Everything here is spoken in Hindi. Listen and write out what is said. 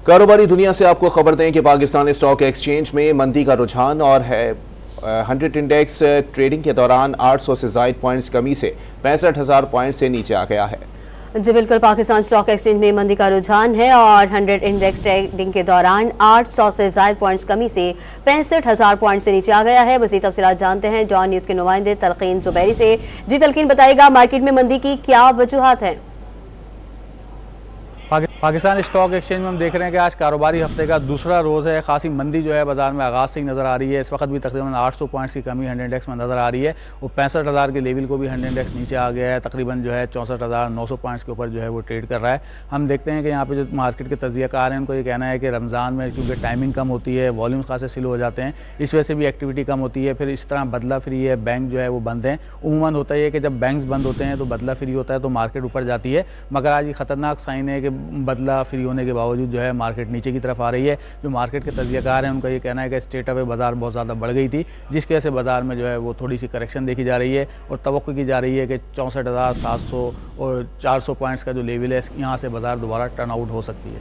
कारोबारी दुनिया से आपको खबर दें कि पाकिस्तान स्टॉक एक्सचेंज में मंदी का रुझान और है 100 इंडेक्स ट्रेडिंग के दौरान 800 से ज़ायद पॉइंट्स कमी से 65,000 पॉइंट से नीचे आ गया है। जी बिल्कुल, पाकिस्तान स्टॉक एक्सचेंज में मंदी का रुझान है और 100 इंडेक्स ट्रेडिंग के दौरान 800 से ज़ायद पॉइंट्स कमी से 65,000 पॉइंट से नीचे आ गया है। मज़ीद तफसीलात जानते हैं डॉन न्यूज़ के नुमाइंदे तलकीन जुबैरी से। जी तलकीन, बताइएगा मार्केट में मंदी की क्या वजूहात हैं? पाकिस्तान स्टॉक एक्सचेंज में हम देख रहे हैं कि आज कारोबारी हफ्ते का दूसरा रोज़ है। खासी मंदी जो है बाजार में आगाज़ से ही नज़र आ रही है। इस वक्त भी तकरीबन 800 पॉइंट्स की कमी 100 इंडेक्स में नज़र आ रही है और 65,000 के लेवल को भी 100 इंडेक्स नीचे आ गया है। तकरीबन जो है 64,900 पॉइंट्स के ऊपर जो है वो ट्रेड कर रहा है। हम देखते हैं कि यहाँ पे जो मार्केट के तज्ज़ियाकार हैं उनको ये कहना है कि रमज़ान में क्योंकि टाइमिंग कम होती है, वॉल्यूम खासे स्लो हो जाते हैं, इस वजह से भी एक्टिविटी कम होती है। फिर इस तरह बदला फ्री है, बैंक जो है वो बंद हैं। उमूमन होता है कि जब बैंक बंद होते हैं तो बदला फ्री होता है तो मार्केट ऊपर जाती है, मगर आज ये ख़तरनाक साइन है कि बदला फ्री होने के बावजूद जो है मार्केट नीचे की तरफ आ रही है। जो मार्केट के तज्ज़ियाकार हैं उनका ये कहना है कि स्टेट ऑफ बाजार बहुत ज़्यादा बढ़ गई थी, जिसकी वजह से बाजार में जो है वो थोड़ी सी करेक्शन देखी जा रही है और तवक्को की जा रही है कि 64,700 और 400 पॉइंट्स का जो लेवल है यहाँ से बाजार दोबारा टर्न आउट हो सकती है।